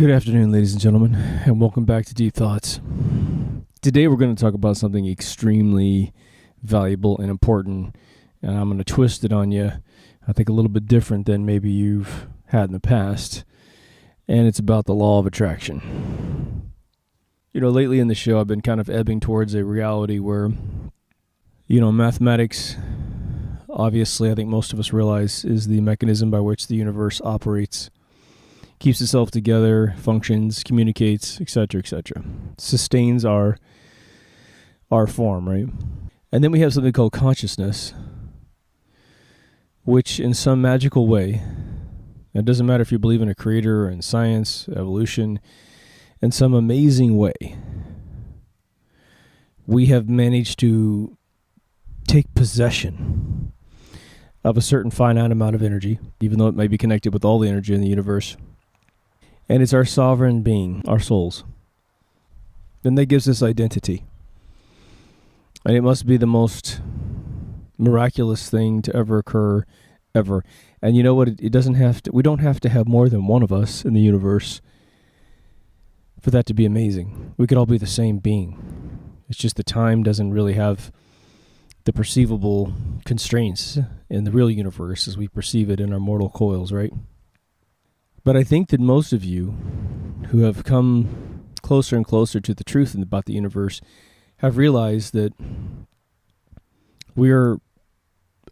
Good afternoon, ladies and gentlemen, and welcome back to Deep Thoughts. Today we're going to talk about something extremely valuable and important, and I'm going to twist it on you, I think a little bit different than maybe you've had in the past, and it's about the law of attraction. Lately in the show I've been kind of ebbing towards a reality where, mathematics, obviously I think most of us realize, is the mechanism by which the universe operates. Keeps itself together, functions, communicates, etc., etc. Sustains our form, right? And then we have something called consciousness, which in some magical way, it doesn't matter if you believe in a creator or in science, evolution, in some amazing way, we have managed to take possession of a certain finite amount of energy, even though it may be connected with all the energy in the universe. And it's our sovereign being, our souls. And that gives us identity. And it must be the most miraculous thing to ever occur, ever. And you know what? It doesn't have to. We don't have to have more than one of us in the universe for that to be amazing. We could all be the same being. It's just the time doesn't really have the perceivable constraints in the real universe as we perceive it in our mortal coils, right? But I think that most of you who have come closer and closer to the truth about the universe have realized that we are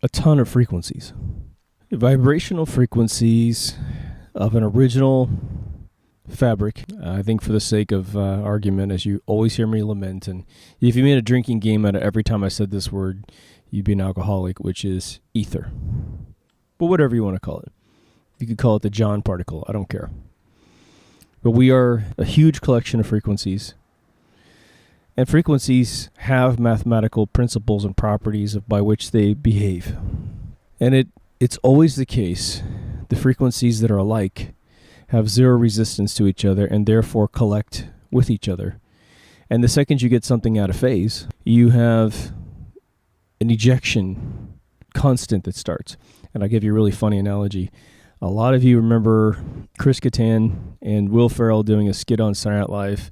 a ton of frequencies. Vibrational frequencies of an original fabric. I think for the sake of argument, as you always hear me lament, and if you made a drinking game out of every time I said this word, you'd be an alcoholic, which is ether. But whatever you want to call it. You could call it the John particle. I don't care. But we are a huge collection of frequencies. And frequencies have mathematical principles and properties by which they behave. And it's always the case. The frequencies that are alike have zero resistance to each other and therefore collect with each other. And the second you get something out of phase, you have an ejection constant that starts. And I'll give you a really funny analogy. A lot of you remember Chris Kattan and Will Ferrell doing a skit on Saturday Night Live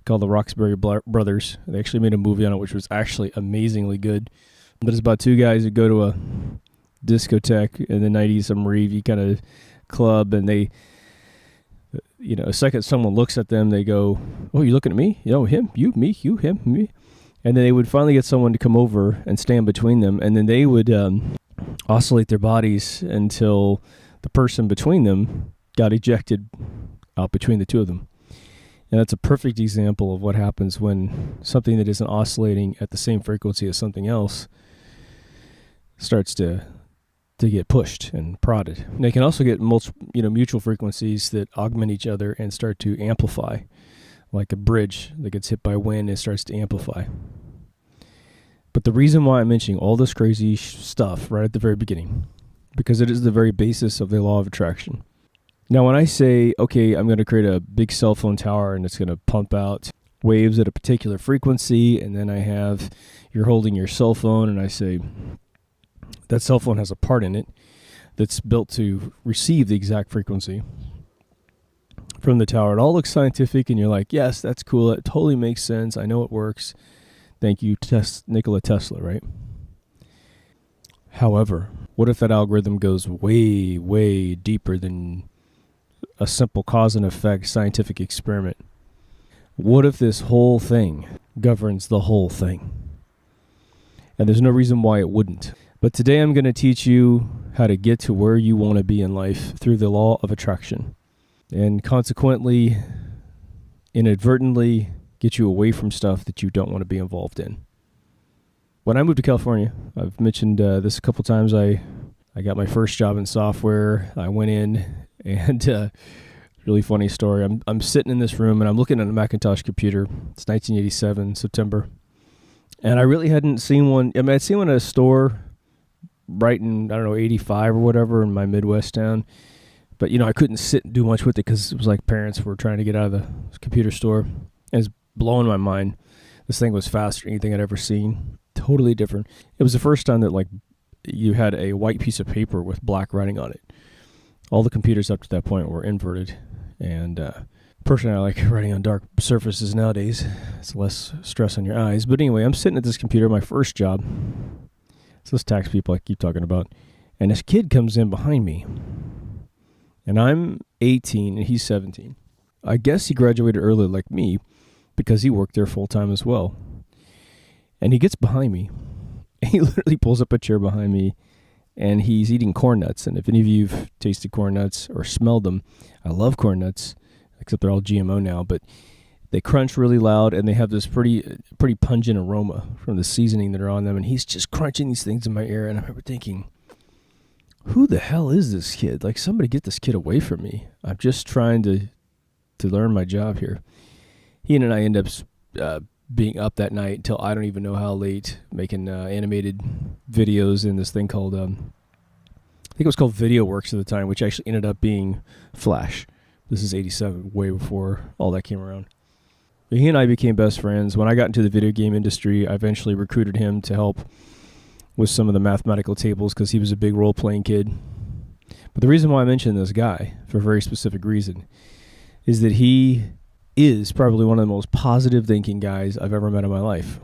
called The Roxbury Brothers. They actually made a movie on it, which was actually amazingly good. But it's about two guys who go to a discotheque in the 90s, some ravey kind of club, and they, a second someone looks at them, they go, "Oh, you looking at me? Him, you, me, you, him, me." And then they would finally get someone to come over and stand between them, and then they would oscillate their bodies until the person between them got ejected out between the two of them. And that's a perfect example of what happens when something that isn't oscillating at the same frequency as something else starts to get pushed and prodded. And they can also get mutual frequencies that augment each other and start to amplify, like a bridge that gets hit by wind and starts to amplify. But the reason why I'm mentioning all this crazy stuff right at the very beginning, because it is the very basis of the law of attraction. Now, when I say, okay, I'm going to create a big cell phone tower and it's going to pump out waves at a particular frequency, and then you're holding your cell phone, and I say that cell phone has a part in it that's built to receive the exact frequency from the tower. It all looks scientific, and you're like, yes, that's cool. It totally makes sense. I know it works. Thank you, Nikola Tesla, right? However, what if that algorithm goes way, way deeper than a simple cause and effect scientific experiment? What if this whole thing governs the whole thing? And there's no reason why it wouldn't. But today I'm going to teach you how to get to where you want to be in life through the law of attraction. And consequently, inadvertently, get you away from stuff that you don't want to be involved in. When I moved to California, I've mentioned this a couple times, I got my first job in software. I went in and really funny story. I'm sitting in this room and I'm looking at a Macintosh computer. It's 1987, September. And I really hadn't seen one. I mean, I'd seen one at a store right in, 85 or whatever in my Midwest town. But, I couldn't sit and do much with it because it was like parents were trying to get out of the computer store. And it's blowing my mind. This thing was faster than anything I'd ever seen. Totally different. It was the first time that you had a white piece of paper with black writing on it. All the computers up to that point were inverted, and Personally, I like writing on dark surfaces nowadays. It's less stress on your eyes. But anyway, I'm sitting at this computer, my first job. It's those tax people I keep talking about. And this kid comes in behind me. And I'm 18 and he's 17. I guess he graduated early like me because he worked there full time as well. And he gets behind me. He literally pulls up a chair behind me and he's eating corn nuts. And if any of you have tasted corn nuts or smelled them, I love corn nuts, except they're all GMO now, but they crunch really loud and they have this pretty pungent aroma from the seasoning that are on them. And he's just crunching these things in my ear. And I remember thinking, who the hell is this kid? Like, somebody get this kid away from me. I'm just trying to learn my job here. He and I end up being up that night until I don't even know how late, making animated videos in this thing called, I think it was called VideoWorks at the time, which actually ended up being Flash. This is 87, way before all that came around. But he and I became best friends. When I got into the video game industry, I eventually recruited him to help with some of the mathematical tables because he was a big role-playing kid. But the reason why I mention this guy, for a very specific reason, is that he is probably one of the most positive thinking guys I've ever met in my life.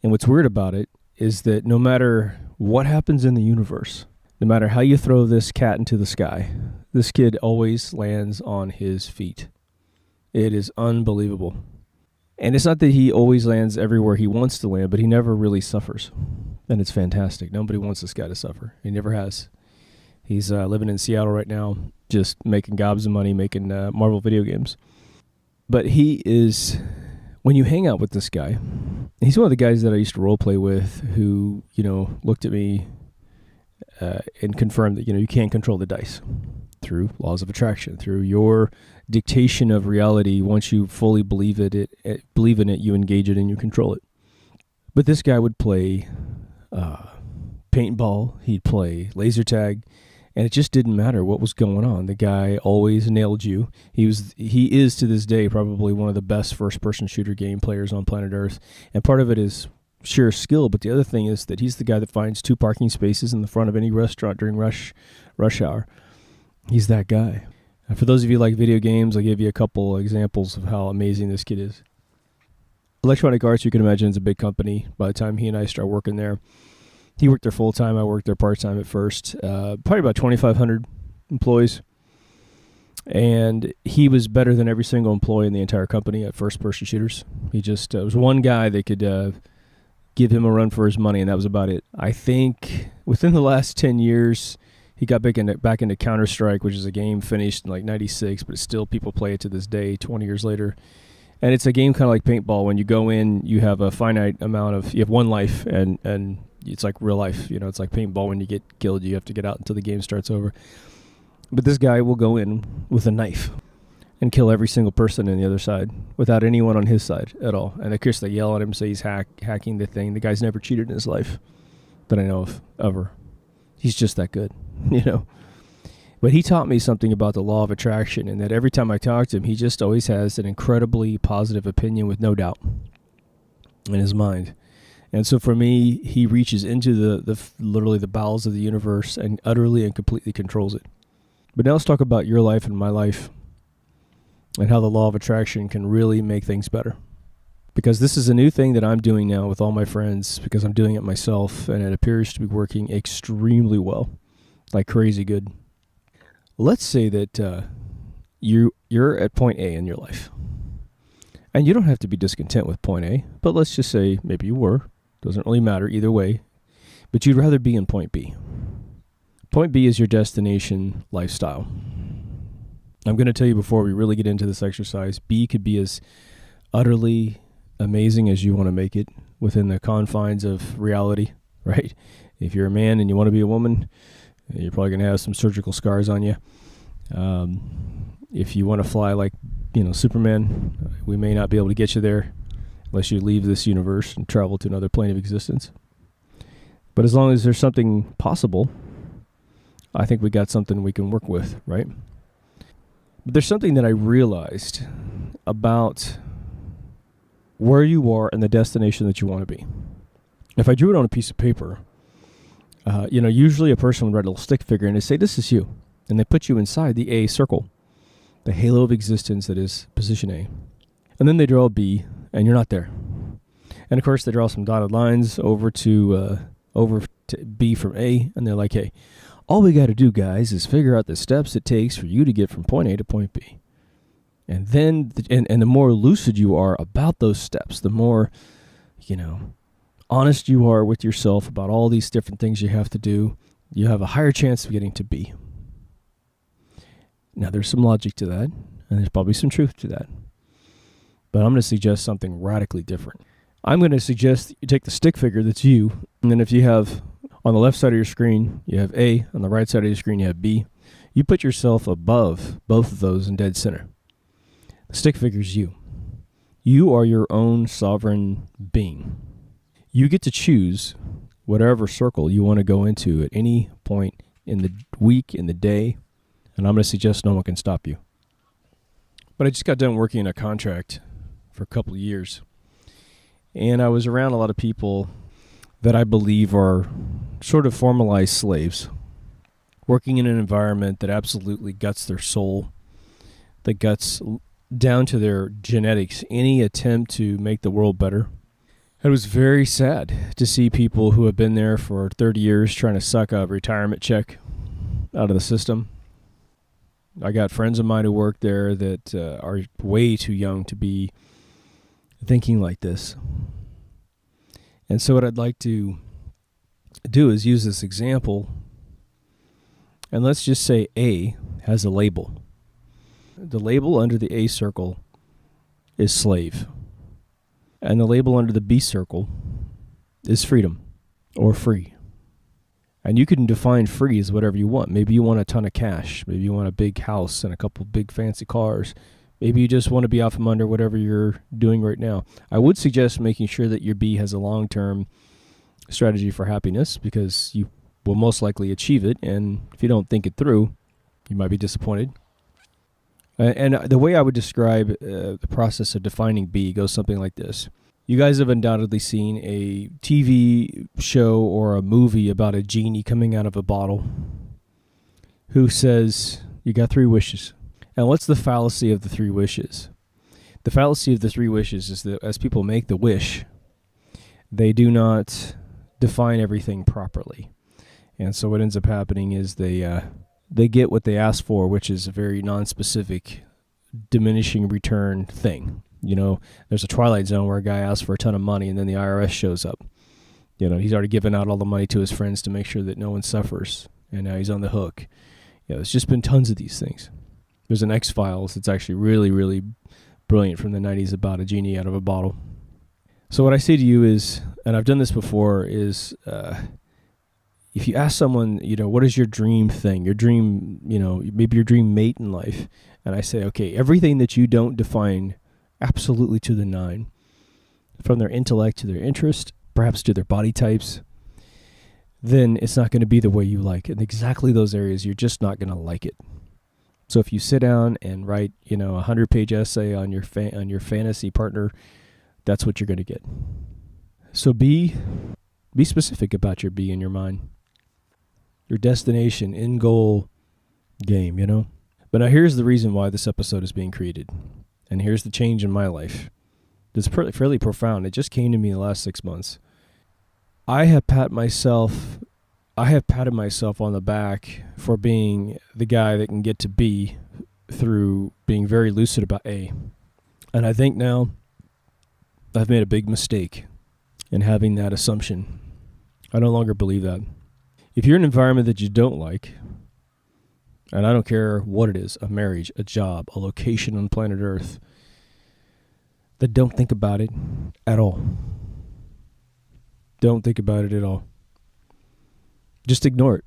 And what's weird about it is that no matter what happens in the universe, no matter how you throw this cat into the sky, this kid always lands on his feet. It is unbelievable. And it's not that he always lands everywhere he wants to land, but he never really suffers. And it's fantastic. Nobody wants this guy to suffer. He never has. He's living in Seattle right now, just making gobs of money, making Marvel video games. But he is, when you hang out with this guy, he's one of the guys that I used to role play with who, looked at me and confirmed that, you can't control the dice through laws of attraction, through your dictation of reality. Once you fully believe in it, you engage it and you control it. But this guy would play paintball, he'd play laser tag, and it just didn't matter what was going on. The guy always nailed you. He is to this day probably one of the best first-person shooter game players on planet Earth. And part of it is sheer skill, but the other thing is that he's the guy that finds 2 parking spaces in the front of any restaurant during rush hour. He's that guy. And for those of you who like video games, I'll give you a couple examples of how amazing this kid is. Electronic Arts, you can imagine, is a big company. By the time he and I start working there, he worked there full-time. I worked there part-time at first. Probably about 2,500 employees. And he was better than every single employee in the entire company at first-person shooters. He just was one guy that could give him a run for his money, and that was about it. I think within the last 10 years, he got back into Counter-Strike, which is a game finished in like 96, but still people play it to this day, 20 years later. And it's a game kind of like paintball. When you go in, you have a finite amount of, you have one life, and it's like real life. It's like paintball. When you get killed, you have to get out until the game starts over. But this guy will go in with a knife and kill every single person on the other side without anyone on his side at all. And of course, they yell at him, say he's hacking the thing. The guy's never cheated in his life that I know of, ever. He's just that good, But he taught me something about the law of attraction, and that every time I talk to him, he just always has an incredibly positive opinion with no doubt in his mind. And so for me, he reaches into the literally the bowels of the universe and utterly and completely controls it. But now let's talk about your life and my life and how the law of attraction can really make things better. Because this is a new thing that I'm doing now with all my friends, because I'm doing it myself, and it appears to be working extremely well, like crazy good. Let's say that you're at point A in your life. And you don't have to be discontent with point A, but let's just say maybe you were. Doesn't really matter either way. But you'd rather be in point B. Point B is your destination lifestyle. I'm going to tell you before we really get into this exercise, B could be as utterly amazing as you want to make it within the confines of reality, right? If you're a man and you want to be a woman, you're probably going to have some surgical scars on you. If you want to fly like, Superman, we may not be able to get you there unless you leave this universe and travel to another plane of existence. But as long as there's something possible, I think we got something we can work with, right? But there's something that I realized about where you are and the destination that you want to be. If I drew it on a piece of paper, usually a person would write a little stick figure and they say, this is you. And they put you inside the A circle. the halo of existence that is position A. And then they draw B, and you're not there. And of course, they draw some dotted lines over to B from A, and they're like, hey, all we got to do, guys, is figure out the steps it takes for you to get from point A to point B. And then, and the more lucid you are about those steps, the more, honest you are with yourself about all these different things you have to do, you have a higher chance of getting to B. Now, there's some logic to that, and there's probably some truth to that. But I'm going to suggest something radically different. I'm going to suggest that you take the stick figure that's you, and then if you have, on the left side of your screen, you have A, on the right side of your screen, you have B. You put yourself above both of those in dead center. The stick figure is you. You are your own sovereign being. You get to choose whatever circle you want to go into at any point in the week, in the day, and I'm going to suggest no one can stop you. But I just got done working in a contract for a couple of years, and I was around a lot of people that I believe are sort of formalized slaves, working in an environment that absolutely guts their soul, that guts down to their genetics any attempt to make the world better. It was very sad to see people who have been there for 30 years trying to suck a retirement check out of the system. I got friends of mine who work there that are way too young to be thinking like this. And so what I'd like to do is use this example, and let's just say A has a label. The label under the A circle is slave. And the label under the B circle is freedom or free. And you can define free as whatever you want. Maybe you want a ton of cash. Maybe you want a big house and a couple big fancy cars. Maybe you just want to be out from under whatever you're doing right now. I would suggest making sure that your B has a long-term strategy for happiness, because you will most likely achieve it. And if you don't think it through, you might be disappointed. And the way I would describe the process of defining B goes something like this. You guys have undoubtedly seen a TV show or a movie about a genie coming out of a bottle who says, you got 3 wishes. And what's the fallacy of the 3 wishes? The fallacy of the 3 wishes is that as people make the wish, they do not define everything properly. And so what ends up happening is they get what they ask for, which is a very non-specific, diminishing return thing. There's a Twilight Zone where a guy asks for a ton of money and then the IRS shows up. He's already given out all the money to his friends to make sure that no one suffers, and now he's on the hook. There's just been tons of these things. There's an X-Files that's actually really, really brilliant from the 90s about a genie out of a bottle. So what I say to you is, and I've done this before, is if you ask someone, what is your dream thing, your dream, maybe your dream mate in life, and I say, okay, everything that you don't define absolutely to the 9, from their intellect to their interest, perhaps to their body types, then it's not going to be the way you like. In exactly those areas, you're just not going to like it. So if you sit down and write, a 100-page essay on your fantasy partner, that's what you're going to get. So be specific about your B in your mind. Your destination, end goal game, But now here's the reason why this episode is being created. And here's the change in my life. It's fairly profound. It just came to me in the last 6 months. I have patted myself on the back for being the guy that can get to B through being very lucid about A. And I think now I've made a big mistake in having that assumption. I no longer believe that. If you're in an environment that you don't like, and I don't care what it is, a marriage, a job, a location on planet Earth, then don't think about it at all. Don't think about it at all. Just ignore it.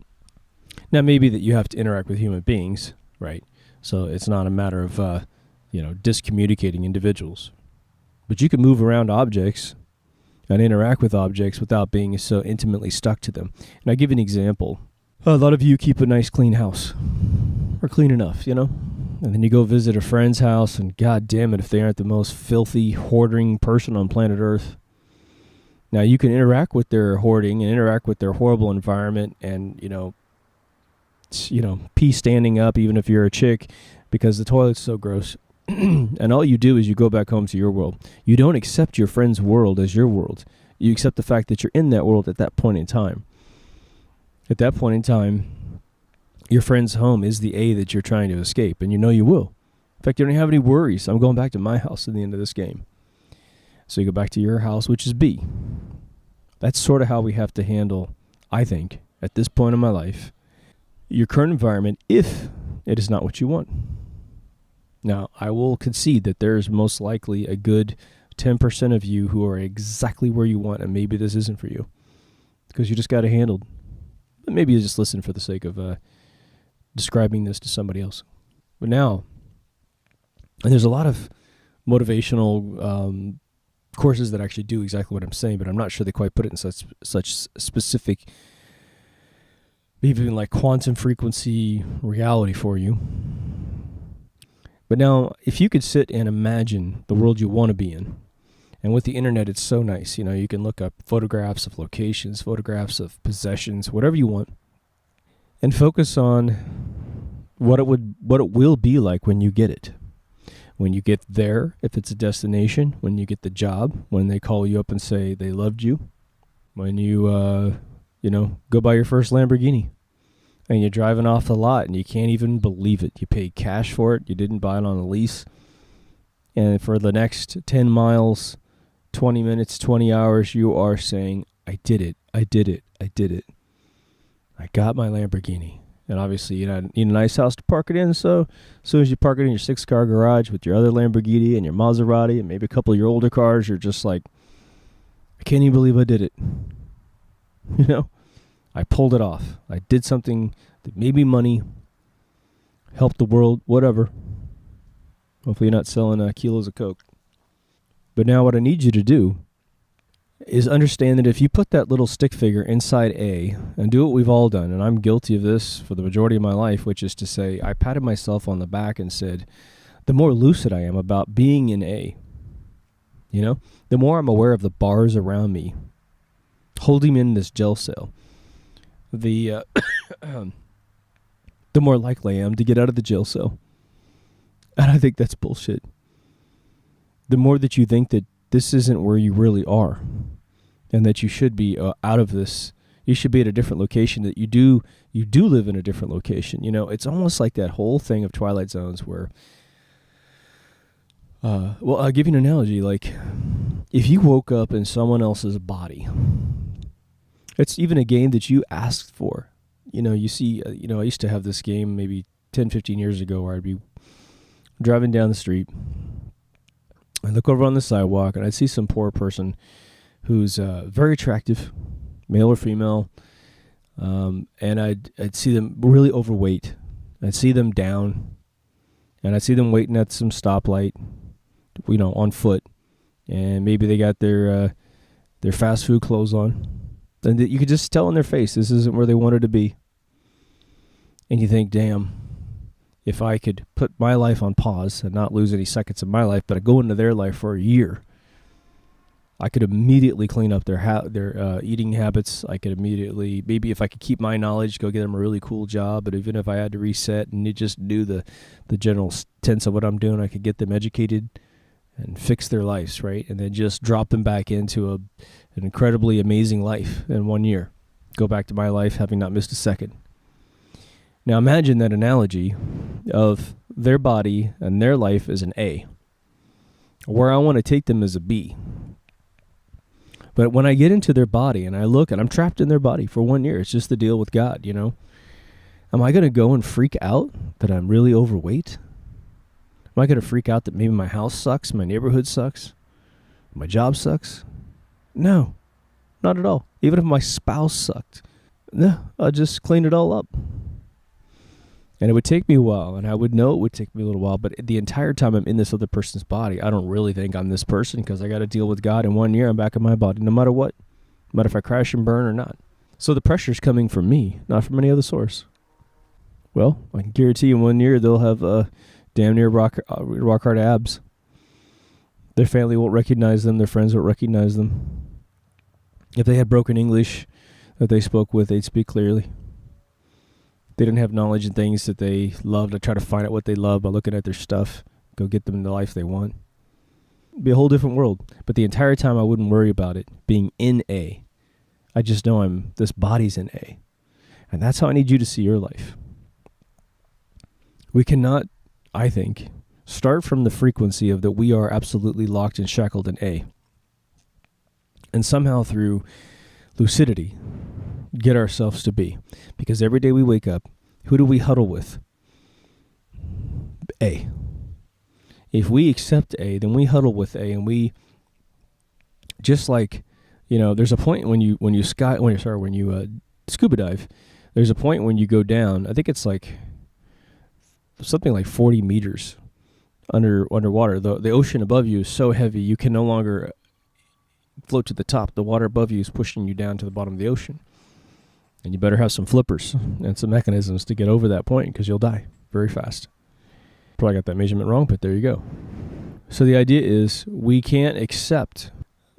Now, maybe that you have to interact with human beings, right? So it's not a matter of, discommunicating individuals. But you can move around objects and interact with objects without being so intimately stuck to them. And I'll give you an example. A lot of you keep a nice clean house, or clean enough, and then you go visit a friend's house, and God damn it if they aren't the most filthy, hoarding person on planet Earth. Now, you can interact with their hoarding and interact with their horrible environment and, pee standing up, even if you're a chick, because the toilet's so gross. And all you do is you go back home to your world. You don't accept your friend's world as your world. You accept the fact that you're in that world at that point in time. At that point in time, your friend's home is the A that you're trying to escape, and you know you will. In fact, you don't have any worries. I'm going back to my house at the end of this game. So you go back to your house, which is B. That's sort of how we have to handle, I think, at this point in my life, your current environment if it is not what you want. Now, I will concede that there is most likely a good 10% of you who are exactly where you want, and maybe this isn't for you because you just got it handled. But maybe you just listen for the sake of describing this to somebody else. But now, and there's a lot of motivational courses that actually do exactly what I'm saying, but I'm not sure they quite put it in such specific, even like quantum frequency reality for you. But now, if you could sit and imagine the world you want to be in, and with the internet, it's so nice. You know, you can look up photographs of locations, photographs of possessions, whatever you want, and focus on what it will be like when you get it. When you get there, if it's a destination, when you get the job, when they call you up and say they loved you, when you, go buy your first Lamborghini. And you're driving off the lot and you can't even believe it. You paid cash for it. You didn't buy it on a lease. And for the next 10 miles, 20 minutes, 20 hours, you are saying, I did it. I did it. I did it. I got my Lamborghini. And obviously you need a nice house to park it in. So as soon as you park it in your 6-car garage with your other Lamborghini and your Maserati and maybe a couple of your older cars, you're just like, I can't even believe I did it. You know? I pulled it off. I did something that made me money, helped the world, whatever. Hopefully you're not selling kilos of Coke. But now what I need you to do is understand that if you put that little stick figure inside A and do what we've all done, and I'm guilty of this for the majority of my life, which is to say I patted myself on the back and said, the more lucid I am about being in A, the more I'm aware of the bars around me holding me in this jail cell. The more likely I am to get out of the jail cell. And I think that's bullshit. The more that you think that this isn't where you really are and that you should be out of this, you should be at a different location, that you do live in a different location. It's almost like that whole thing of Twilight Zones where, I'll give you an analogy. Like, if you woke up in someone else's body, it's even a game that you asked for. You see, I used to have this game maybe 10, 15 years ago where I'd be driving down the street. I'd look over on the sidewalk and I'd see some poor person who's very attractive, male or female, and I'd see them really overweight. I'd see them down, and I'd see them waiting at some stoplight, on foot, and maybe they got their fast food clothes on. And you could just tell in their face, this isn't where they wanted to be. And you think, damn, if I could put my life on pause and not lose any seconds of my life, but I go into their life for a year, I could immediately clean up their eating habits. I could immediately, maybe if I could keep my knowledge, go get them a really cool job. But even if I had to reset and you just knew the general tenets of what I'm doing, I could get them educated and fix their lives, right? And then just drop them back into an incredibly amazing life in 1 year. Go back to my life having not missed a second. Now imagine that analogy of their body and their life as an A. Where I want to take them as a B. But when I get into their body and I look and I'm trapped in their body for 1 year, it's just the deal with God, Am I going to go and freak out that I'm really overweight? Am I going to freak out that maybe my house sucks, my neighborhood sucks, my job sucks? No, not at all. Even if my spouse sucked, no, I'll just clean it all up. And it would take me a while, and I would know it would take me a little while, but the entire time I'm in this other person's body, I don't really think I'm this person because I got to deal with God. In 1 year, I'm back in my body, no matter what. No matter if I crash and burn or not. So the pressure's coming from me, not from any other source. Well, I can guarantee in 1 year they'll have damn near rock hard abs. Their family won't recognize them. Their friends won't recognize them. If they had broken English that they spoke with, they'd speak clearly. They didn't have knowledge in things that they loved. I try to find out what they love by looking at their stuff, go get them the life they want. It'd be a whole different world. But the entire time I wouldn't worry about it being in A. I just know this body's in A. And that's how I need you to see your life. We cannot, I think, start from the frequency of that we are absolutely locked and shackled in A. And somehow through lucidity, get ourselves to B. Because every day we wake up, who do we huddle with? A. If we accept A, then we huddle with A, and we, just like, there's a point when you scuba dive, there's a point when you go down, I think it's like something like 40 meters underwater. The ocean above you is so heavy you can no longer float to the top. The water above you is pushing you down to the bottom of the ocean. And you better have some flippers and some mechanisms to get over that point, because you'll die very fast. Probably got that measurement wrong, but there you go. So the idea is we can't accept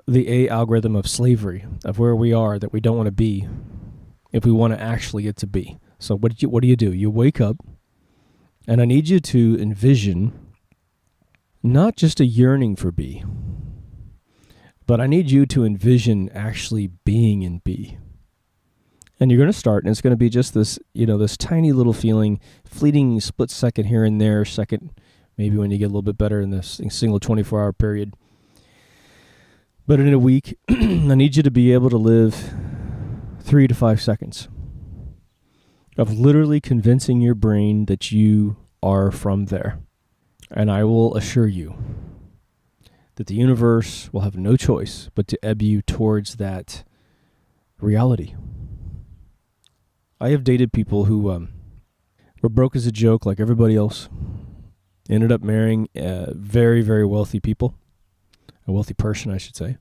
the A algorithm of slavery, of where we are, that we don't want to be, if we want to actually get to B. So what do? You wake up, and I need you to envision not just a yearning for B, but I need you to envision actually being in B. And you're going to start, and it's going to be just this, this tiny little feeling, fleeting split second here and there, second, maybe when you get a little bit better in this single 24-hour period. But in a week, I need you to be able to live 3 to 5 seconds of literally convincing your brain that you are from there. And I will assure you that the universe will have no choice but to ebb you towards that reality. I have dated people who were broke as a joke like everybody else, ended up marrying very, very wealthy people, a wealthy person, I should say.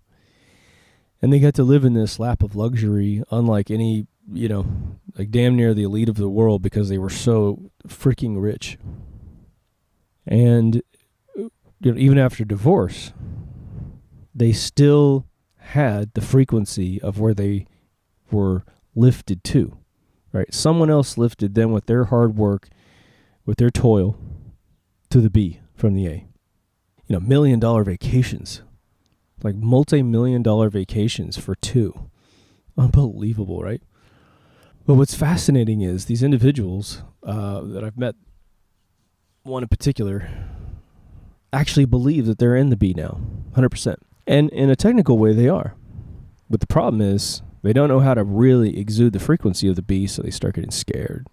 And they got to live in this lap of luxury, unlike any, like damn near the elite of the world, because they were so freaking rich. And even after divorce, they still had the frequency of where they were lifted to. Right? Someone else lifted them with their hard work, with their toil, to the B from the A. $1 million vacations, like multi-million-dollar vacations for two. Unbelievable, right? But what's fascinating is these individuals that I've met, one in particular, actually believe that they're in the B now, 100%. And in a technical way, they are. But the problem is, they don't know how to really exude the frequency of the B, so they start getting scared.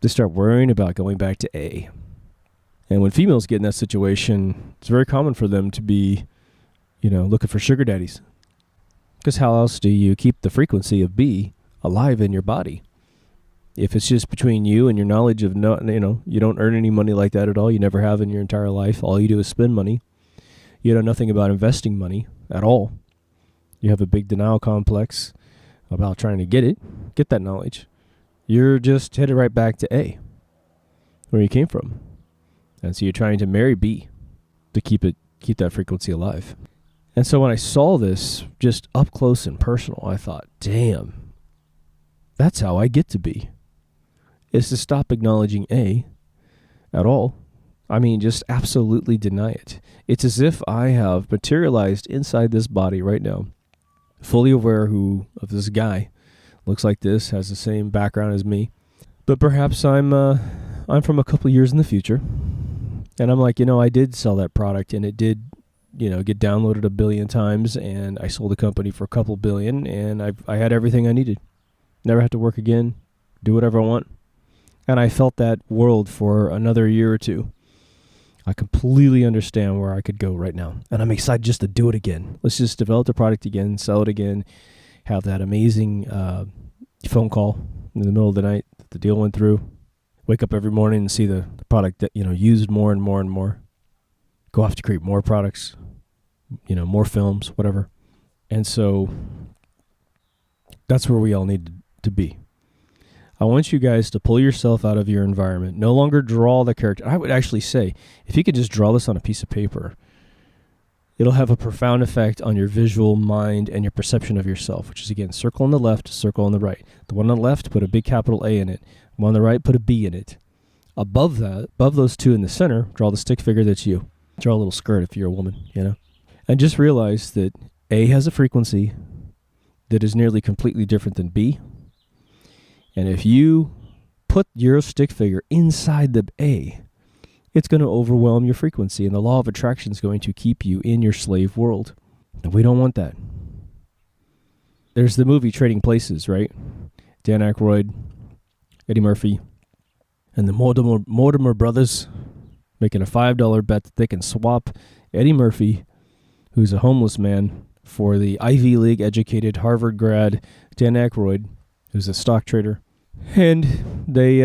They start worrying about going back to A. And when females get in that situation, it's very common for them to be, looking for sugar daddies. Because how else do you keep the frequency of B alive in your body? If it's just between you and your knowledge of, you don't earn any money like that at all. You never have in your entire life. All you do is spend money. You know nothing about investing money at all. You have a big denial complex about trying to get that knowledge. You're just headed right back to A, where you came from. And so you're trying to marry B to keep that frequency alive. And so when I saw this just up close and personal, I thought, damn, that's how I get to B. Is to stop acknowledging A at all. I mean, just absolutely deny it. It's as if I have materialized inside this body right now, fully aware of this guy, looks like this, has the same background as me, but perhaps I'm from a couple years in the future, and I'm like, I did sell that product, and it did, get downloaded 1 billion times, and I sold the company for a couple billion, and I had everything I needed. Never had to work again, do whatever I want, and I felt that world for another year or two. I completely understand where I could go right now. And I'm excited just to do it again. Let's just develop the product again, sell it again, have that amazing phone call in the middle of the night that the deal went through. Wake up every morning and see the product that, used more and more and more. Go off to create more products, more films, whatever. And so that's where we all need to be. I want you guys to pull yourself out of your environment. No longer draw the character. I would actually say, if you could just draw this on a piece of paper, it'll have a profound effect on your visual mind and your perception of yourself, which is, again, circle on the left, circle on the right. The one on the left, put a big capital A in it. One on the right, put a B in it. Above that, above those two in the center, draw the stick figure that's you. Draw a little skirt if you're a woman, And just realize that A has a frequency that is nearly completely different than B. And if you put your stick figure inside the A, it's going to overwhelm your frequency, and the law of attraction is going to keep you in your slave world. And we don't want that. There's the movie Trading Places, right? Dan Aykroyd, Eddie Murphy, and the Mortimer brothers making a $5 bet that they can swap Eddie Murphy, who's a homeless man, for the Ivy League educated Harvard grad Dan Aykroyd, who's a stock trader. And they,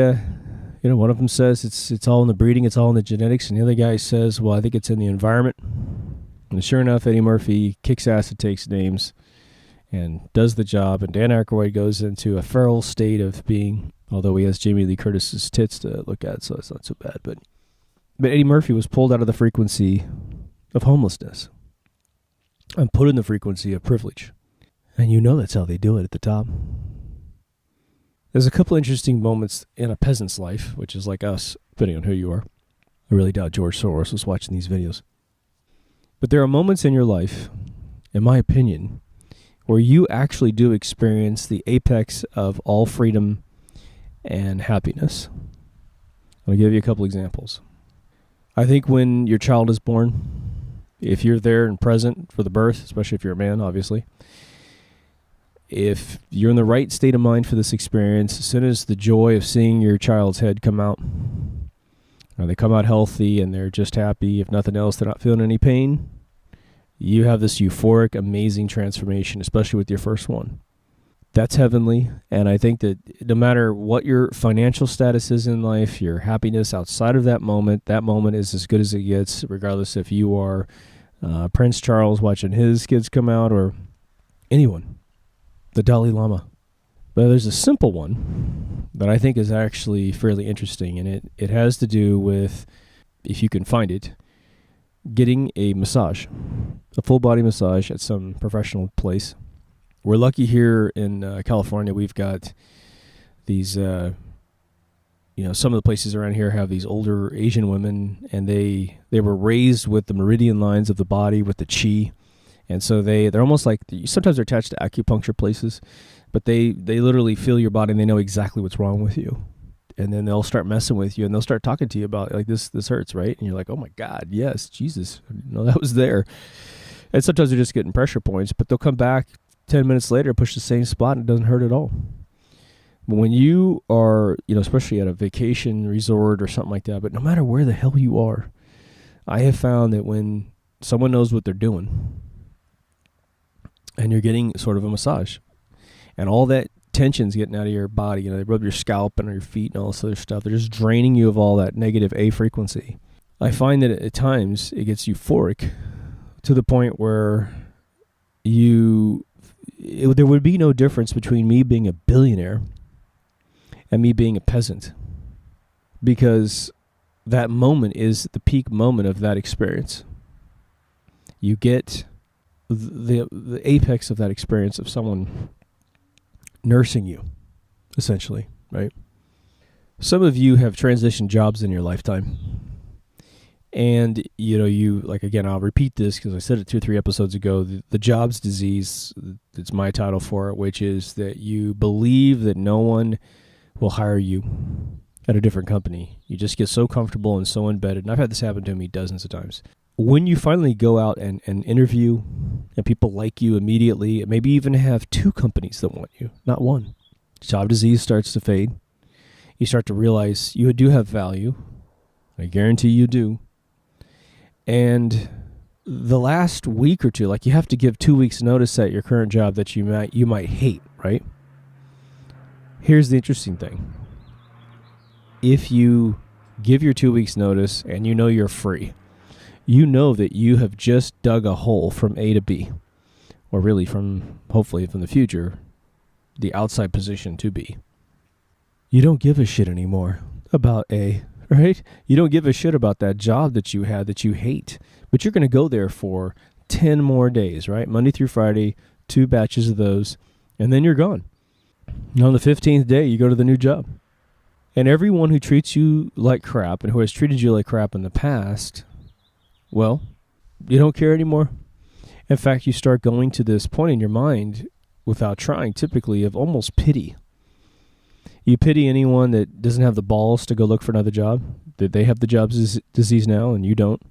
one of them says it's all in the breeding, it's all in the genetics, and the other guy says, well, I think it's in the environment. And sure enough, Eddie Murphy kicks ass and takes names and does the job, and Dan Aykroyd goes into a feral state of being, although he has Jamie Lee Curtis's tits to look at, so it's not so bad. But Eddie Murphy was pulled out of the frequency of homelessness and put in the frequency of privilege. And that's how they do it at the top. There's a couple interesting moments in a peasant's life, which is like us, depending on who you are. I really doubt George Soros was watching these videos. But there are moments in your life, in my opinion, where you actually do experience the apex of all freedom and happiness. I'll give you a couple examples. I think when your child is born, if you're there and present for the birth, especially if you're a man, obviously, if you're in the right state of mind for this experience, as soon as the joy of seeing your child's head come out, or they come out healthy and they're just happy, if nothing else, they're not feeling any pain, you have this euphoric, amazing transformation, especially with your first one. That's heavenly, and I think that no matter what your financial status is in life, your happiness outside of that moment is as good as it gets, regardless if you are Prince Charles watching his kids come out or anyone, the Dalai Lama. But there's a simple one that I think is actually fairly interesting, and it has to do with, if you can find it, getting a massage, a full-body massage at some professional place. We're lucky here in California. We've got these, some of the places around here have these older Asian women, and they were raised with the meridian lines of the body, with the chi. And so they're almost like, sometimes they're attached to acupuncture places, but they literally feel your body and they know exactly what's wrong with you. And then they'll start messing with you and they'll start talking to you about, like, this hurts, right? And you're like, oh my God, yes, Jesus, that was there. And sometimes they're just getting pressure points, but they'll come back 10 minutes later, push the same spot, and it doesn't hurt at all. But when you are, especially at a vacation resort or something like that, but no matter where the hell you are, I have found that when someone knows what they're doing and you're getting sort of a massage and all that tension's getting out of your body, they rub your scalp and your feet and all this other stuff, they're just draining you of all that negative A frequency. I find that at times it gets euphoric to the point where there would be no difference between me being a billionaire and me being a peasant, because that moment is the peak moment of that experience. You get the apex of that experience of someone nursing you, essentially, right? Some of you have transitioned jobs in your lifetime. And, again, I'll repeat this because I said it 2 or 3 episodes ago, the jobs disease, it's my title for it, which is that you believe that no one will hire you at a different company. You just get so comfortable and so embedded. And I've had this happen to me dozens of times. When you finally go out and interview and people like you immediately, maybe even have 2 companies that want you, not one, job disease starts to fade. You start to realize you do have value. I guarantee you do. And the last week or two, like, you have to give 2 weeks notice at your current job that you might hate, right? Here's the interesting thing. If you give your 2 weeks notice and you're free, you know that you have just dug a hole from A to B, or really hopefully from the future, the outside position to B. You don't give a shit anymore about A, right? You don't give a shit about that job that you had that you hate, but you're going to go there for 10 more days, right? Monday through Friday, 2 batches of those, and then you're gone. And on the 15th day, you go to the new job. And everyone who treats you like crap and who has treated you like crap in the past, well, you don't care anymore. In fact, you start going to this point in your mind without trying, typically, of almost pity. You pity anyone that doesn't have the balls to go look for another job, that they have the job disease now and you don't.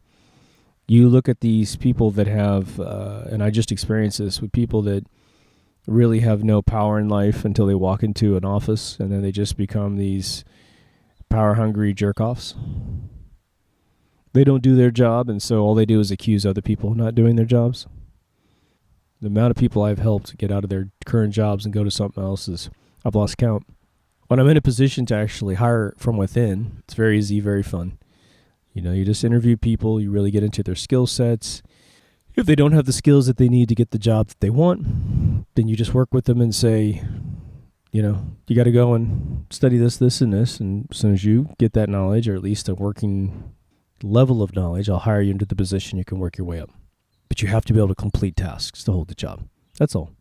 You look at these people that have, and I just experienced this with people that really have no power in life until they walk into an office, and then they just become these power-hungry jerk-offs. They don't do their job, and so all they do is accuse other people of not doing their jobs. The amount of people I've helped get out of their current jobs and go to something else is, I've lost count. When I'm in a position to actually hire from within, it's very easy, very fun. You know, you just interview people, you really get into their skill sets. If they don't have the skills that they need to get the job that they want, then you just work with them and say, you know, you got to go and study this, this, and this. And as soon as you get that knowledge, or at least a working level of knowledge, I'll hire you into the position you can work your way up. But you have to be able to complete tasks to hold the job. That's all.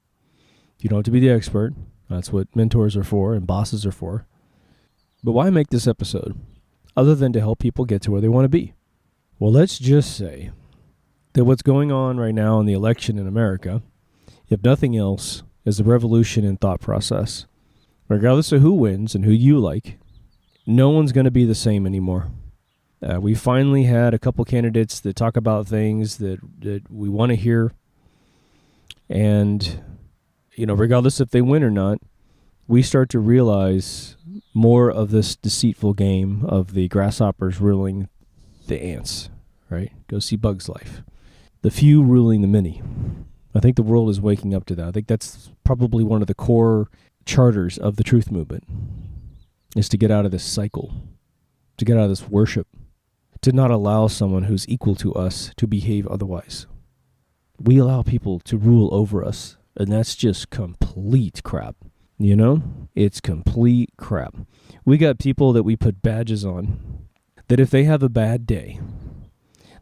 You don't have to be the expert. That's what mentors are for and bosses are for. But why make this episode other than to help people get to where they want to be? Well, let's just say that what's going on right now in the election in America, if nothing else, is a revolution in thought process. Regardless of who wins and who you like, no one's going to be the same anymore. We finally had a couple candidates that talk about things that we want to hear. And, you know, regardless if they win or not, we start to realize more of this deceitful game of the grasshoppers ruling the ants, right? Go see Bug's Life. The few ruling the many. I think the world is waking up to that. I think that's probably one of the core charters of the truth movement, is to get out of this cycle, to get out of this worship, to not allow someone who's equal to us to behave otherwise. We allow people to rule over us, and that's just complete crap. You know? It's complete crap. We got people that we put badges on, that if they have a bad day,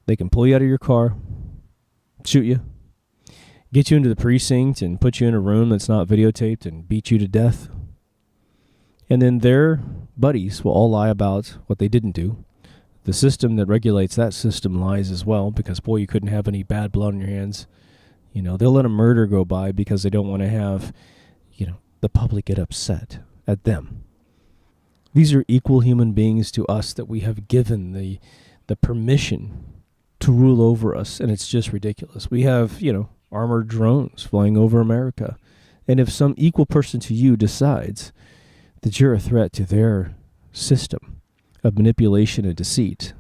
they can pull you out of your car, shoot you, get you into the precinct and put you in a room that's not videotaped and beat you to death. And then their buddies will all lie about what they didn't do. The system that regulates that system lies as well, because, boy, you couldn't have any bad blood on your hands. You know, they'll let a murder go by because they don't want to have, you know, the public get upset at them. These are equal human beings to us that we have given the permission to rule over us, and it's just ridiculous. We have, you know, armored drones flying over America. And if some equal person to you decides that you're a threat to their system of manipulation and deceit,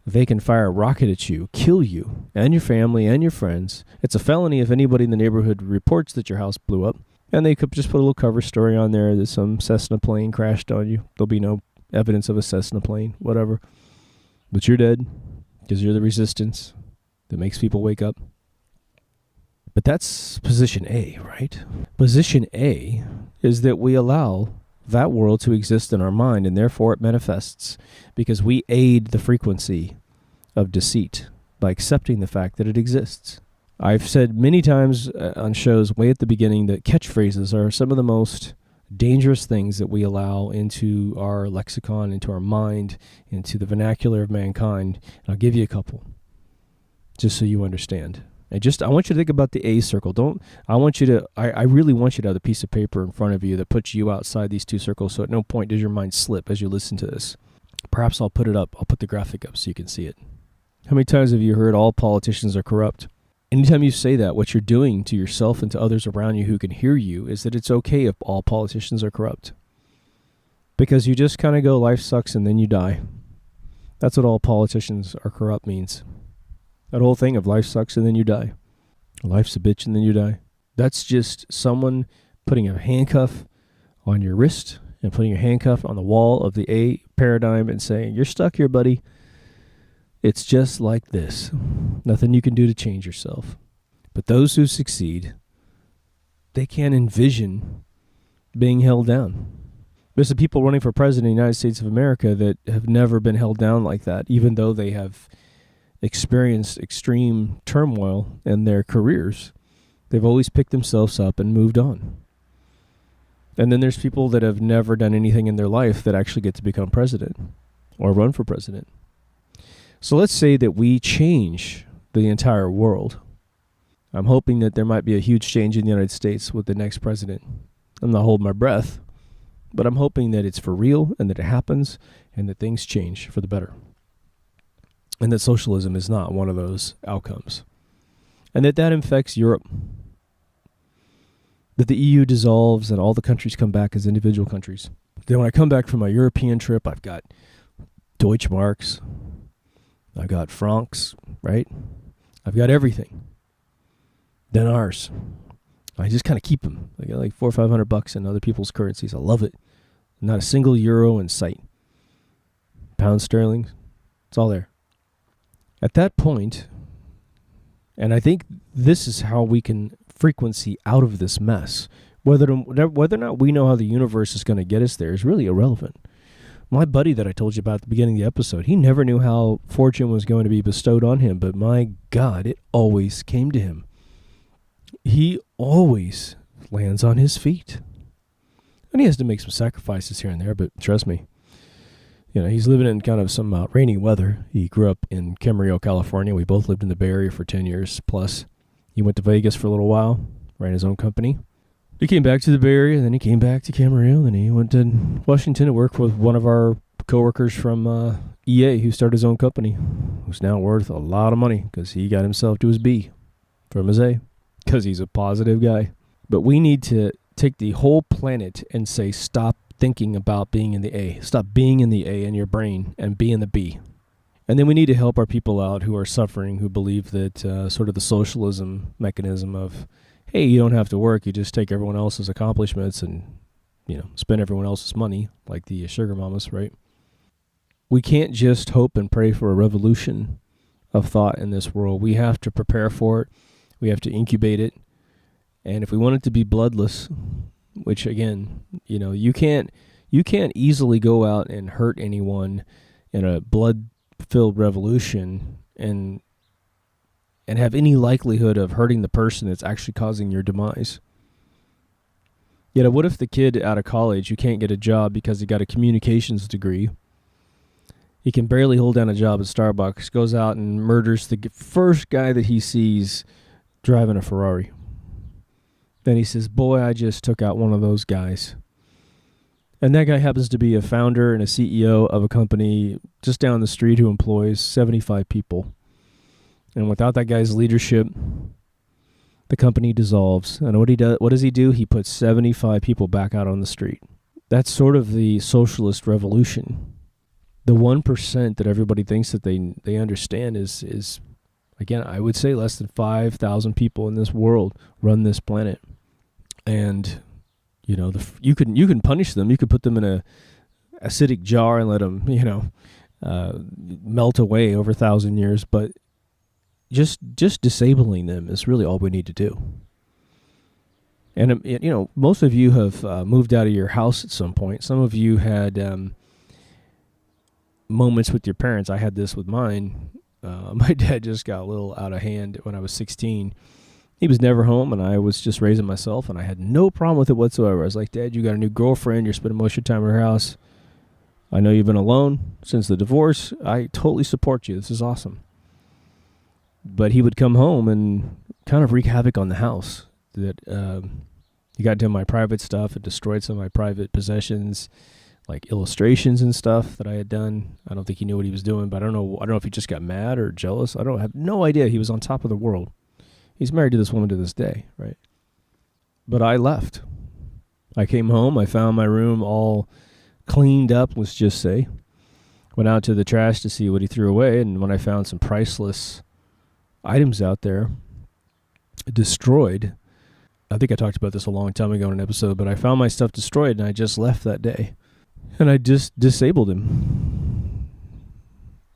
they can fire a rocket at you, kill you and your family and your friends. It's a felony if anybody in the neighborhood reports that your house blew up. And they could just put a little cover story on there that some Cessna plane crashed on you. There'll be no evidence of a Cessna plane, whatever. But you're dead because you're the resistance that makes people wake up. But that's position A, right? Position A is that we allow that world to exist in our mind, and therefore it manifests because we aid the frequency of deceit by accepting the fact that it exists. I've said many times on shows way at the beginning that catchphrases are some of the most dangerous things that we allow into our lexicon, into our mind, into the vernacular of mankind. And I'll give you a couple, just so you understand. I want you to think about the A circle. I really want you to have a piece of paper in front of you that puts you outside these two circles, so at no point does your mind slip as you listen to this. Perhaps I'll put it up. I'll put the graphic up so you can see it. How many times have you heard all politicians are corrupt? Anytime you say that, what you're doing to yourself and to others around you who can hear you is that it's okay if all politicians are corrupt. Because you just kind of go, life sucks, and then you die. That's what all politicians are corrupt means. That whole thing of life sucks and then you die. Life's a bitch and then you die. That's just someone putting a handcuff on your wrist and putting a handcuff on the wall of the A paradigm and saying, you're stuck here, buddy. It's just like this. Nothing you can do to change yourself. But those who succeed, they can't envision being held down. There's some people running for president of the United States of America that have never been held down like that, even though they have experienced extreme turmoil in their careers. They've always picked themselves up and moved on. And then there's people that have never done anything in their life that actually get to become president or run for president. So let's say that we change the entire world. I'm hoping that there might be a huge change in the United States with the next president. I'm not holding my breath, but I'm hoping that it's for real and that it happens and that things change for the better. And that socialism is not one of those outcomes. And that infects Europe. That the EU dissolves and all the countries come back as individual countries. Then when I come back from my European trip, I've got Deutschmarks, I've got francs, right? I've got everything. Dinars. I just kind of keep them. I got like $400 or $500 in other people's currencies. I love it. Not a single euro in sight. Pound sterling, it's all there. At that point, and I think this is how we can frequency out of this mess. Whether or not we know how the universe is going to get us there is really irrelevant. My buddy that I told you about at the beginning of the episode, he never knew how fortune was going to be bestowed on him, but my God, it always came to him. He always lands on his feet. And he has to make some sacrifices here and there, but trust me, he's living in kind of some rainy weather. He grew up in Camarillo, California. We both lived in the Bay Area for 10 years plus. He went to Vegas for a little while, ran his own company. He came back to the Bay Area, then he came back to Camarillo, then he went to Washington to work with one of our coworkers from EA who started his own company, who's now worth a lot of money because he got himself to his B from his A because he's a positive guy. But we need to take the whole planet and say, stop thinking about being in the A. Stop being in the A in your brain and be in the B. And then we need to help our people out who are suffering, who believe that sort of the socialism mechanism of, hey, you don't have to work, you just take everyone else's accomplishments and, spend everyone else's money, like the sugar mamas, right? We can't just hope and pray for a revolution of thought in this world. We have to prepare for it. We have to incubate it. And if we want it to be bloodless, which again, you can't easily go out and hurt anyone in a blood-filled revolution and have any likelihood of hurting the person that's actually causing your demise. What if the kid out of college who can't get a job because he got a communications degree, he can barely hold down a job at Starbucks, goes out and murders the first guy that he sees driving a Ferrari. Then he says, boy, I just took out one of those guys. And that guy happens to be a founder and a CEO of a company just down the street who employs 75 people. And without that guy's leadership, the company dissolves. And what does he do? He puts 75 people back out on the street. That's sort of the socialist revolution. The 1% that everybody thinks that they understand is, again, I would say less than 5,000 people in this world run this planet. And, you can punish them. You could put them in a acidic jar and let them, melt away over 1,000 years. But just disabling them is really all we need to do. And, most of you have moved out of your house at some point. Some of you had moments with your parents. I had this with mine. My dad just got a little out of hand when I was 16. He was never home, and I was just raising myself, and I had no problem with it whatsoever. I was like, Dad, you got a new girlfriend. You're spending most of your time at her house. I know you've been alone since the divorce. I totally support you. This is awesome. But he would come home and kind of wreak havoc on the house. That he got into my private stuff and destroyed some of my private possessions, like illustrations and stuff that I had done. I don't think he knew what he was doing, but I don't know if he just got mad or jealous. I have no idea. He was on top of the world. He's married to this woman to this day, right? But I left. I came home. I found my room all cleaned up, let's just say. Went out to the trash to see what he threw away, and when I found some priceless items out there, destroyed. I think I talked about this a long time ago in an episode, but I found my stuff destroyed, and I just left that day. And I just disabled him.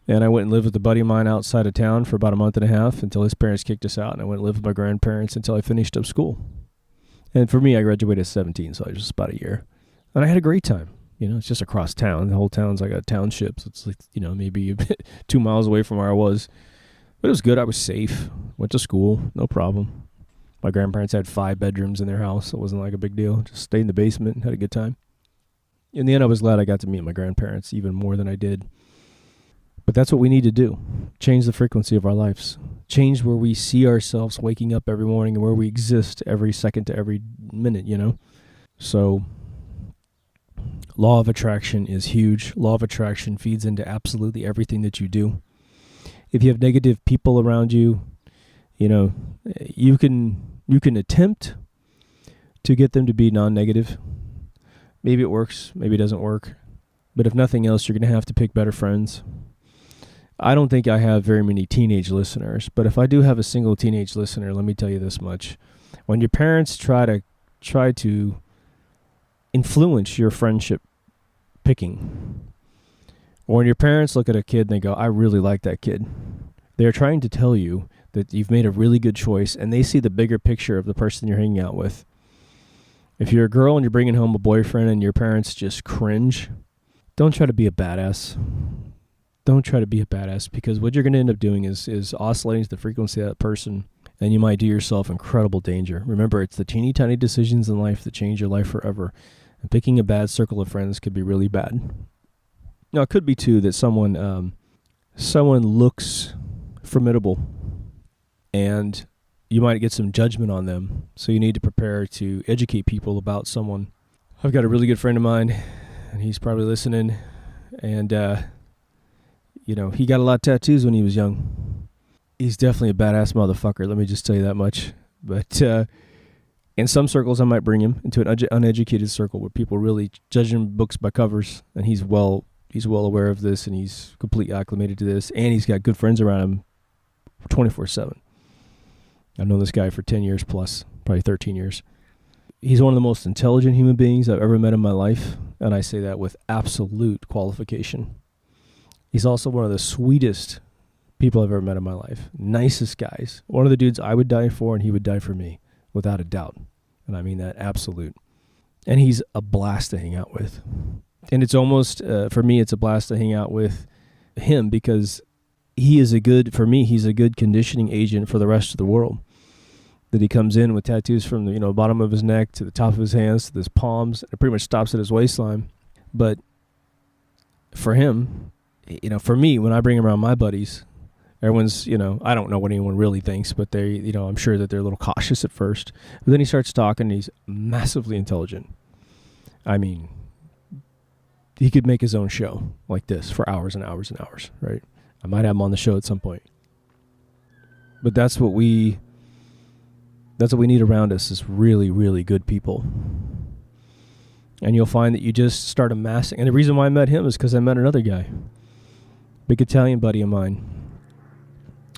And I went and lived with a buddy of mine outside of town for about a month and a half until his parents kicked us out. And I went and lived with my grandparents until I finished up school. And for me, I graduated at 17, so I was just about a year. And I had a great time. It's just across town. The whole town's like a township. So it's like, maybe 2 miles away from where I was. But it was good. I was safe. Went to school. No problem. My grandparents had 5 bedrooms in their house. It wasn't like a big deal. Just stayed in the basement and had a good time. In the end, I was glad I got to meet my grandparents even more than I did. But that's what we need to do. Change the frequency of our lives. Change where we see ourselves waking up every morning and where we exist every second to every minute, you know? So, law of attraction is huge. Law of attraction feeds into absolutely everything that you do. If you have negative people around you, you know, you can attempt to get them to be non-negative. Maybe it works, maybe it doesn't work. But if nothing else, you're going to have to pick better friends. I don't think I have very many teenage listeners, but if I do have a single teenage listener, let me tell you this much. When your parents try to influence your friendship picking, or when your parents look at a kid and they go, I really like that kid, they're trying to tell you that you've made a really good choice, and they see the bigger picture of the person you're hanging out with. If you're a girl and you're bringing home a boyfriend and your parents just cringe, don't try to be a badass. Don't try to be a badass, because what you're going to end up doing is oscillating to the frequency of that person, and you might do yourself incredible danger. Remember, it's the teeny tiny decisions in life that change your life forever, and picking a bad circle of friends could be really bad. Now, it could be, too, that someone looks formidable, and you might get some judgment on them, so you need to prepare to educate people about someone. I've got a really good friend of mine, and he's probably listening, and you know, he got a lot of tattoos when he was young. He's definitely a badass motherfucker, let me just tell you that much. But in some circles, I might bring him into an uneducated circle where people really judging books by covers, and he's well aware of this, and he's completely acclimated to this, and he's got good friends around him 24/7. I've known this guy for 10 years plus, probably 13 years. He's one of the most intelligent human beings I've ever met in my life, and I say that with absolute qualification. He's also one of the sweetest people I've ever met in my life. Nicest guys. One of the dudes I would die for, and he would die for me, without a doubt. And I mean that absolute. And he's a blast to hang out with. And it's almost, for me, it's a blast to hang out with him, because he's a good conditioning agent for the rest of the world. That he comes in with tattoos from the bottom of his neck to the top of his hands to his palms. It pretty much stops at his waistline. But for him, for me, when I bring him around my buddies, everyone's, I don't know what anyone really thinks, but they, I'm sure that they're a little cautious at first. But then he starts talking, and he's massively intelligent. I mean, he could make his own show like this for hours and hours and hours, right? I might have him on the show at some point. But that's what we need around us, is really, really good people. And you'll find that you just start amassing. And the reason why I met him is because I met another guy, big Italian buddy of mine,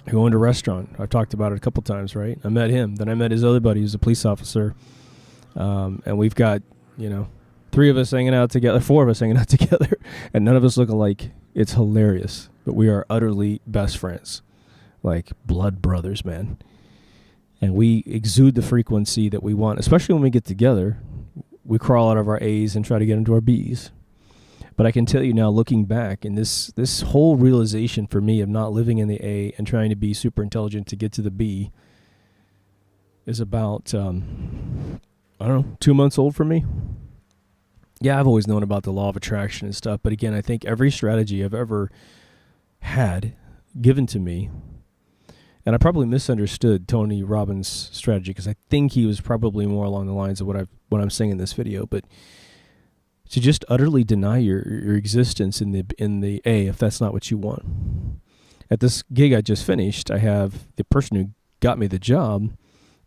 who owned a restaurant. I've talked about it a couple times, right? I met him. Then I met his other buddy, who's a police officer. And we've got, 4 of us hanging out together, and none of us look alike. It's hilarious. But we are utterly best friends, like blood brothers, man. And we exude the frequency that we want, especially when we get together. We crawl out of our A's and try to get into our B's. But I can tell you now, looking back, and this whole realization for me of not living in the A and trying to be super intelligent to get to the B is about, 2 months old for me. Yeah, I've always known about the law of attraction and stuff. But again, I think every strategy I've ever had given to me, and I probably misunderstood Tony Robbins' strategy, because I think he was probably more along the lines of what I'm saying in this video. But to just utterly deny your existence in the A, if that's not what you want. At this gig I just finished, I have the person who got me the job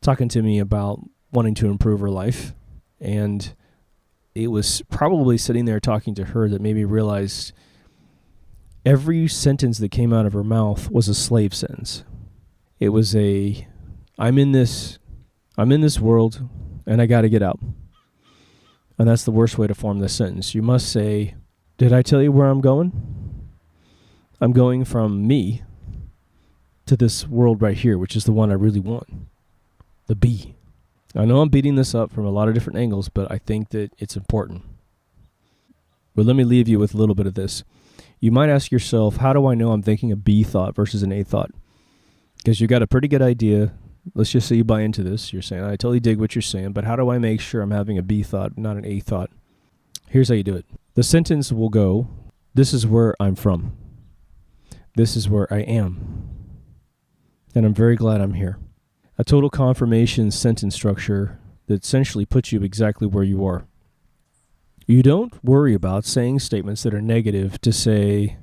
talking to me about wanting to improve her life, and it was probably sitting there talking to her that made me realize every sentence that came out of her mouth was a slave sentence. It was I'm in this world, and I got to get out. And that's the worst way to form this sentence. You must say, did I tell you where I'm going? I'm going from me to this world right here, which is the one I really want. The B. I know I'm beating this up from a lot of different angles, but I think that it's important. But let me leave you with a little bit of this. You might ask yourself, how do I know I'm thinking a B thought versus an A thought? Because you got a pretty good idea let's just say you buy into this. You're saying, I totally dig what you're saying, but how do I make sure I'm having a B thought, not an A thought? Here's how you do it. The sentence will go, this is where I'm from. This is where I am. And I'm very glad I'm here. A total confirmation sentence structure that essentially puts you exactly where you are. You don't worry about saying statements that are negative to say,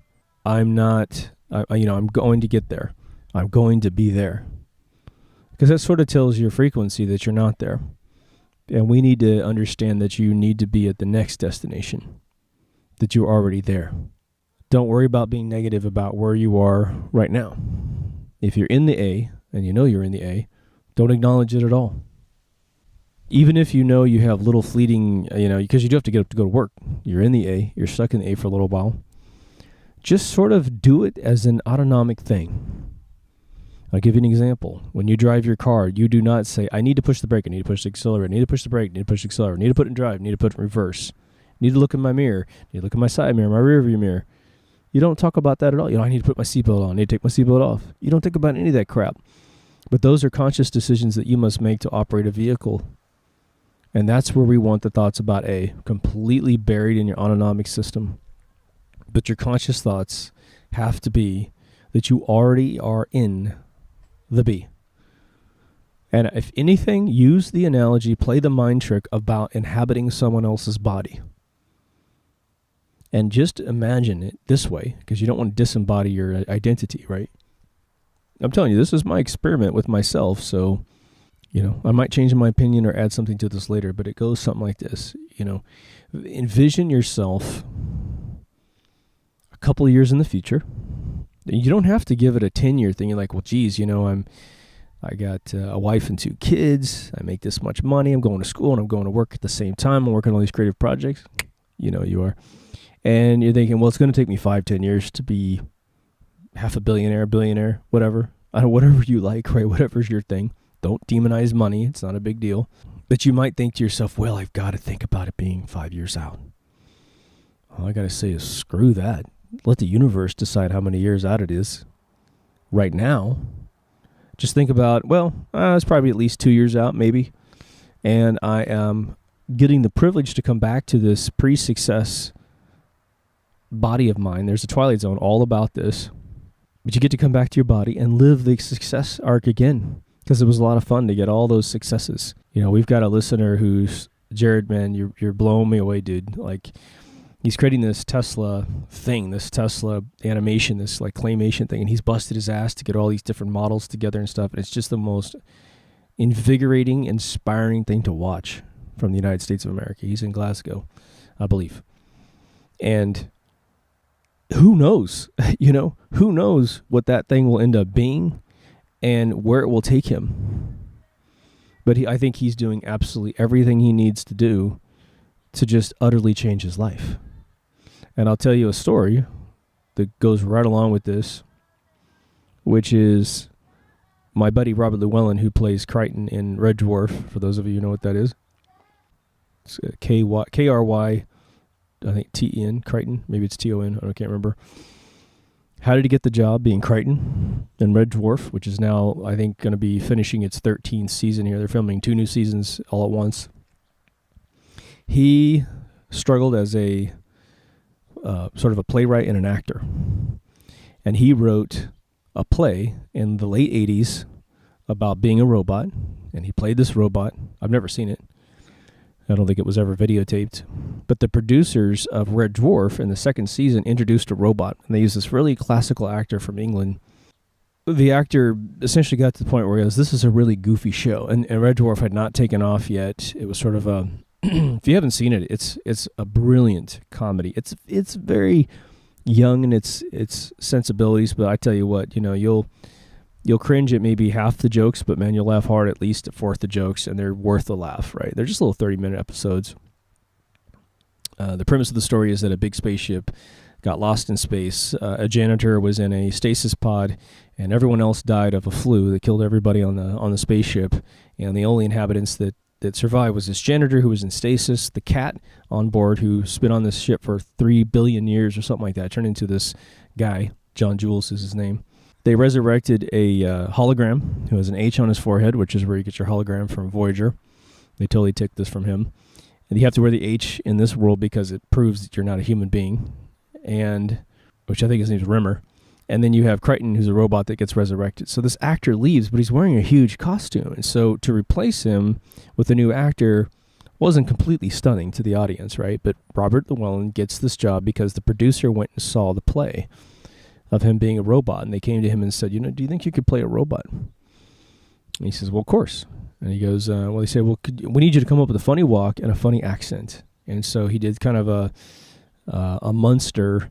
I'm going to get there. I'm going to be there. Because that sort of tells your frequency that you're not there. And we need to understand that you need to be at the next destination, that you're already there. Don't worry about being negative about where you are right now. If you're in the A, and you know you're in the A, don't acknowledge it at all. Even if you know you have little fleeting, because you do have to get up to go to work. You're in the A, you're stuck in the A for a little while. Just sort of do it as an autonomic thing. I'll give you an example. When you drive your car, you do not say, I need to push the brake, I need to push the accelerator, I need to push the brake, I need to push the accelerator, I need to put it in drive, I need to put it in reverse, I need to look in my mirror, I need to look in my side mirror, my rear view mirror. You don't talk about that at all. I need to put my seatbelt on, I need to take my seatbelt off. You don't think about any of that crap. But those are conscious decisions that you must make to operate a vehicle. And that's where we want the thoughts about A, completely buried in your autonomic system. But your conscious thoughts have to be that you already are in the B. And if anything, use the analogy, play the mind trick about inhabiting someone else's body. And just imagine it this way, because you don't want to disembody your identity, right? I'm telling you, this is my experiment with myself, so, I might change my opinion or add something to this later, but it goes something like this, envision yourself a couple of years in the future. You don't have to give it a 10-year thing. You're like, well, geez, I got a wife and 2 kids. I make this much money. I'm going to school and I'm going to work at the same time. I'm working on all these creative projects. You are. And you're thinking, well, it's going to take me 5-10 years to be half a billionaire, whatever. Whatever you like, right? Whatever's your thing. Don't demonize money. It's not a big deal. But you might think to yourself, well, I've got to think about it being 5 years out. All I got to say is screw that. Let the universe decide how many years out it is. Right now, just think about, it's probably at least 2 years out, maybe. And I am getting the privilege to come back to this pre-success body of mine. There's a Twilight Zone all about this. But you get to come back to your body and live the success arc again. Because it was a lot of fun to get all those successes. We've got a listener who's, Jared, man, you're blowing me away, dude. Like, he's creating this Tesla thing, this Tesla animation, this like claymation thing, and he's busted his ass to get all these different models together and stuff. And it's just the most invigorating, inspiring thing to watch from the United States of America. He's in Glasgow, I believe. And who knows, who knows what that thing will end up being and where it will take him. But I think he's doing absolutely everything he needs to do to just utterly change his life. And I'll tell you a story that goes right along with this, which is my buddy Robert Llewellyn, who plays Crichton in Red Dwarf, for those of you who know what that is. It's K-R-Y, I think T-E-N, Crichton. Maybe it's T-O-N, I can't remember. How did he get the job being Crichton in Red Dwarf, which is now, I think, going to be finishing its 13th season here. They're filming 2 new seasons all at once. He struggled as a sort of a playwright and an actor. And he wrote a play in the late 80s about being a robot. And he played this robot. I've never seen it. I don't think it was ever videotaped. But the producers of Red Dwarf in the second season introduced a robot. And they used this really classical actor from England. The actor essentially got to the point where he goes, this is a really goofy show. And Red Dwarf had not taken off yet. It was sort of a... if you haven't seen it, it's a brilliant comedy. It's very young in its sensibilities, but I tell you what, you'll cringe at maybe half the jokes, but man, you'll laugh hard at least at fourth the jokes, and they're worth the laugh, right? They're just little 30-minute episodes. The premise of the story is that a big spaceship got lost in space. A janitor was in a stasis pod, and everyone else died of a flu that killed everybody on the spaceship, and the only inhabitants that survived was this janitor who was in stasis, the cat on board who's been on this ship for 3 billion years or something like that, turned into this guy. John Jules is his name. They resurrected a hologram who has an H on his forehead, which is where you get your hologram from Voyager. They totally took this from him. And you have to wear the H in this world because it proves that you're not a human being, and which I think his name's Rimmer. And then you have Crichton, who's a robot that gets resurrected. So this actor leaves, but he's wearing a huge costume. And so to replace him with a new actor wasn't completely stunning to the audience, right? But Robert Llewellyn gets this job because the producer went and saw the play of him being a robot. And they came to him and said, do you think you could play a robot? And he says, well, of course. And he goes, they said, well, we need you to come up with a funny walk and a funny accent. And so he did kind of a Munster,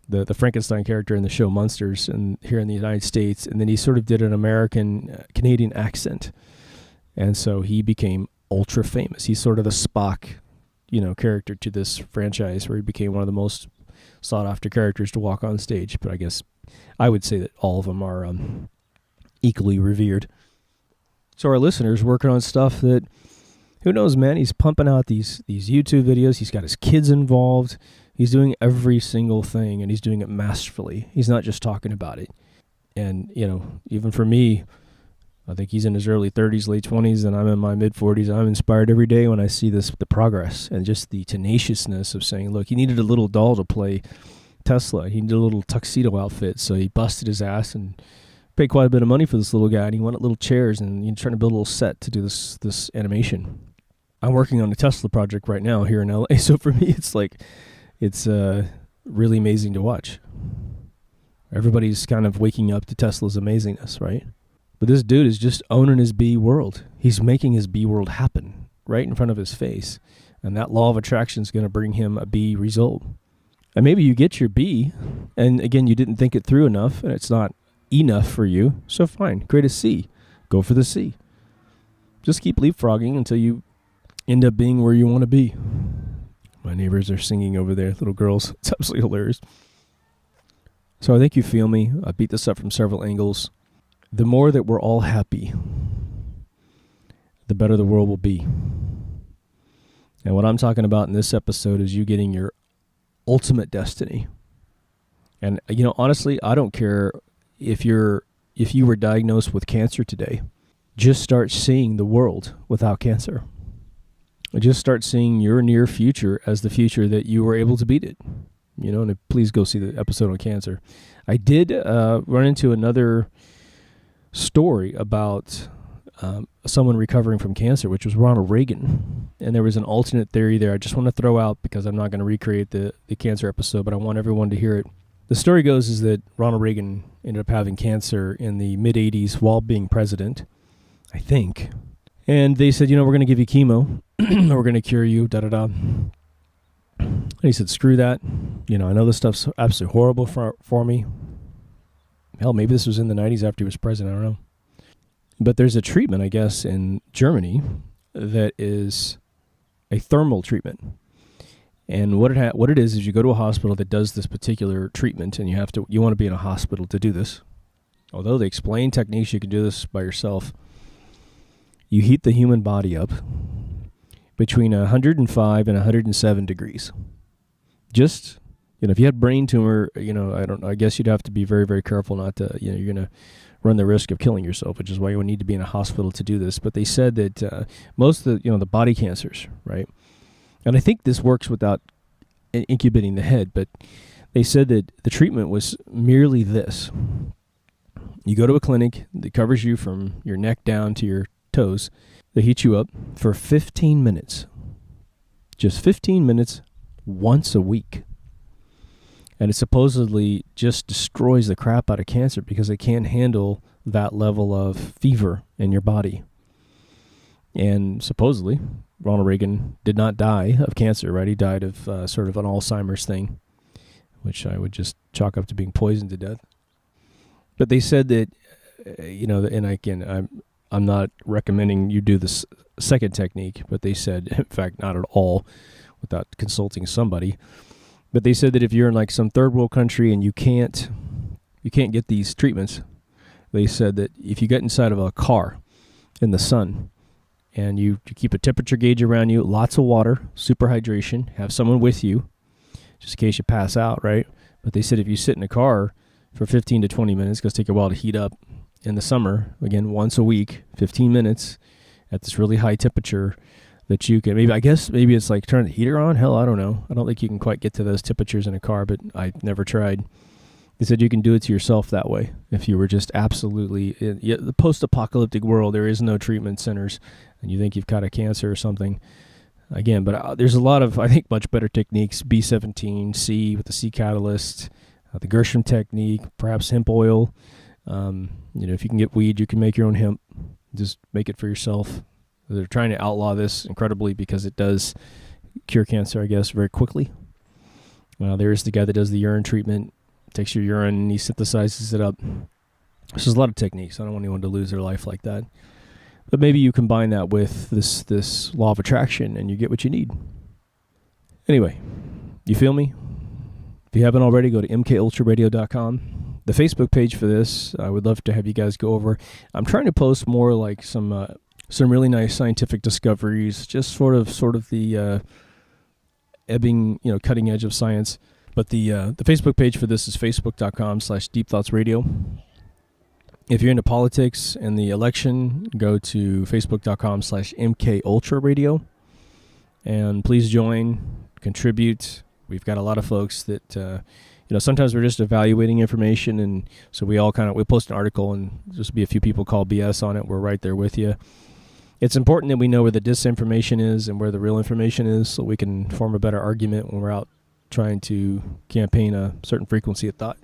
the Frankenstein character in the show Munsters, and here in the United States. And then he sort of did an American Canadian accent. And so he became ultra famous. He's sort of the Spock, character to this franchise, where he became one of the most sought after characters to walk on stage. But I guess I would say that all of them are equally revered. So our listeners working on stuff that, who knows, man, he's pumping out these YouTube videos. He's got his kids involved. He's doing every single thing, and he's doing it masterfully. He's not just talking about it. And, even for me, I think he's in his early 30s, late 20s, and I'm in my mid-40s. I'm inspired every day when I see the progress and just the tenaciousness of saying, look, he needed a little doll to play Tesla. He needed a little tuxedo outfit, so he busted his ass and paid quite a bit of money for this little guy, and he wanted little chairs, and trying to build a little set to do this animation. I'm working on a Tesla project right now here in LA, so for me it's really amazing to watch. Everybody's kind of waking up to Tesla's amazingness, right? But this dude is just owning his B world. He's making his B world happen right in front of his face, and that law of attraction is going to bring him a B result. And maybe you get your B, and again, you didn't think it through enough, and it's not enough for you, so fine, create a C. Go for the C. Just keep leapfrogging until you end up being where you want to be. My neighbors are singing over there, little girls. It's absolutely hilarious. So I think you feel me. I beat this up from several angles. The more that we're all happy, the better the world will be. And what I'm talking about in this episode is you getting your ultimate destiny. And honestly, I don't care if you were diagnosed with cancer today. Just start seeing the world without cancer. Just start seeing your near future as the future that you were able to beat it. And please go see the episode on cancer. I did run into another story about someone recovering from cancer, which was Ronald Reagan. And there was an alternate theory there I just want to throw out because I'm not going to recreate the cancer episode, but I want everyone to hear it. The story goes is that Ronald Reagan ended up having cancer in the mid-'80s while being president, I think. And they said, we're going to give you chemo. We're going to cure you, da-da-da. And he said, screw that. I know this stuff's absolutely horrible for me. Hell, maybe this was in the 90s after he was president. I don't know. But there's a treatment, I guess, in Germany that is a thermal treatment. And what it is you go to a hospital that does this particular treatment, and you want to be in a hospital to do this. Although they explain techniques, you can do this by yourself. You heat the human body up between 105 and 107 degrees. Just, if you had brain tumor, I guess you'd have to be very, very careful not to, you're going to run the risk of killing yourself, which is why you would need to be in a hospital to do this. But they said that most of the body cancers, right? And I think this works without incubating the head, but they said that the treatment was merely this. You go to a clinic that covers you from your neck down to your toes. They heat you up for 15 minutes. Just 15 minutes once a week. And it supposedly just destroys the crap out of cancer because it can't handle that level of fever in your body. And supposedly, Ronald Reagan did not die of cancer, right? He died of sort of an Alzheimer's thing, which I would just chalk up to being poisoned to death. But they said that, and again, I'm not recommending you do this second technique, but they said, in fact, not at all, without consulting somebody. But they said that if you're in like some third world country and you can't get these treatments, they said that if you get inside of a car in the sun and you keep a temperature gauge around you, lots of water, super hydration, have someone with you, just in case you pass out, right? But they said if you sit in a car for 15 to 20 minutes. It's going to take a while to heat up. In the summer, again, once a week, 15 minutes at this really high temperature that you can, maybe it's like turn the heater on. Hell, I don't know. I don't think you can quite get to those temperatures in a car, but I've never tried. They said you can do it to yourself that way. If you were just absolutely, in the post-apocalyptic world, there is no treatment centers, and you think you've got a cancer or something. Again, but there's a lot of, I think, much better techniques. B17, C with the C catalyst, the Gershom technique, perhaps hemp oil. If you can get weed, you can make your own hemp. Just make it for yourself. They're trying to outlaw this incredibly because it does cure cancer, I guess, very quickly. There's the guy that does the urine treatment, takes your urine and he synthesizes it up. There's a lot of techniques. I don't want anyone to lose their life like that. But maybe you combine that with this law of attraction and you get what you need. Anyway, you feel me? If you haven't already, go to mkultraradio.com. The Facebook page for this, I would love to have you guys go over. I'm trying to post more like some really nice scientific discoveries, just sort of the ebbing, cutting edge of science. But the Facebook page for this is facebook.com/deepthoughtsradio. If you're into politics and the election, go to facebook.com/mkultraradio. And please join, contribute. We've got a lot of folks that... sometimes we're just evaluating information, and so we post an article, and just be a few people call BS on it. We're right there with you. It's important that we know where the disinformation is and where the real information is, so we can form a better argument when we're out trying to campaign a certain frequency of thought.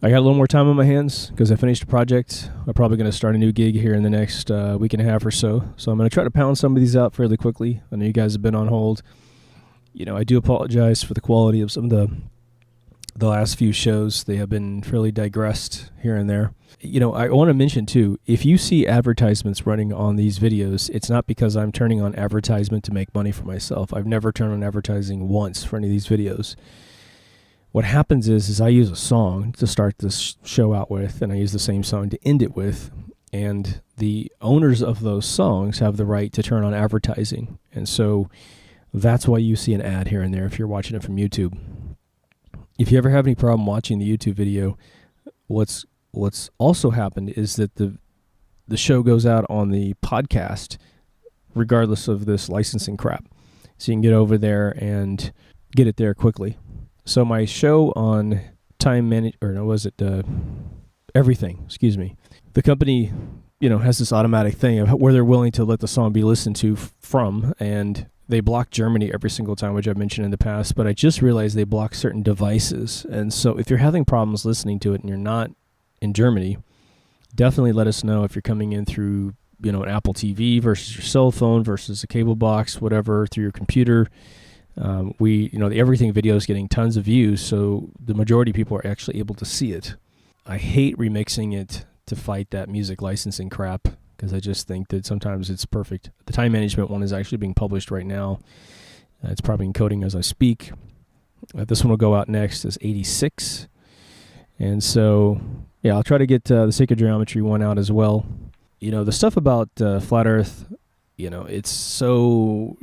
I got a little more time on my hands because I finished a project. I'm probably going to start a new gig here in the next week and a half or so. So I'm going to try to pound some of these out fairly quickly. I know you guys have been on hold. I do apologize for the quality of some of the last few shows. They have been fairly digressed here and there. I want to mention too, if you see advertisements running on these videos, it's not because I'm turning on advertisement to make money for myself. I've never turned on advertising once for any of these videos. What happens is I use a song to start this show out with, and I use the same song to end it with, and the owners of those songs have the right to turn on advertising. And so that's why you see an ad here and there if you're watching it from YouTube. If you ever have any problem watching the YouTube video, what's also happened is that the show goes out on the podcast regardless of this licensing crap. So you can get over there and get it there quickly. So my show on everything, the company, has this automatic thing of where they're willing to let the song be listened to from, and they block Germany every single time, which I've mentioned in the past, but I just realized they block certain devices. And so if you're having problems listening to it and you're not in Germany, definitely let us know if you're coming in through, an Apple TV versus your cell phone versus a cable box, whatever, through your computer. The Everything video is getting tons of views, so the majority of people are actually able to see it. I hate remixing it to fight that music licensing crap, because I just think that sometimes it's perfect. The time management one is actually being published right now. It's probably encoding as I speak. This one will go out next as 86. And so, I'll try to get the Sacred Geometry one out as well. The stuff about Flat Earth, it's so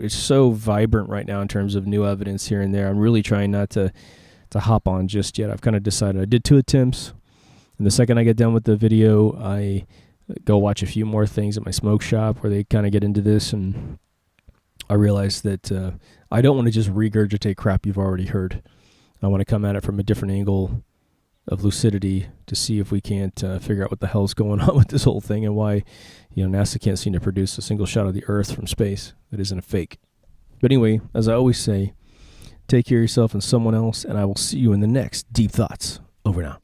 vibrant right now in terms of new evidence here and there. I'm really trying not to hop on just yet. I've kind of decided. I did 2 attempts. And the second I get done with the video, I go watch a few more things at my smoke shop where they kind of get into this, and I realized that I don't want to just regurgitate crap you've already heard. I want to come at it from a different angle of lucidity to see if we can't figure out what the hell's going on with this whole thing and why NASA can't seem to produce a single shot of the Earth from space that isn't a fake. But anyway, as I always say, take care of yourself and someone else, and I will see you in the next Deep Thoughts. Over now.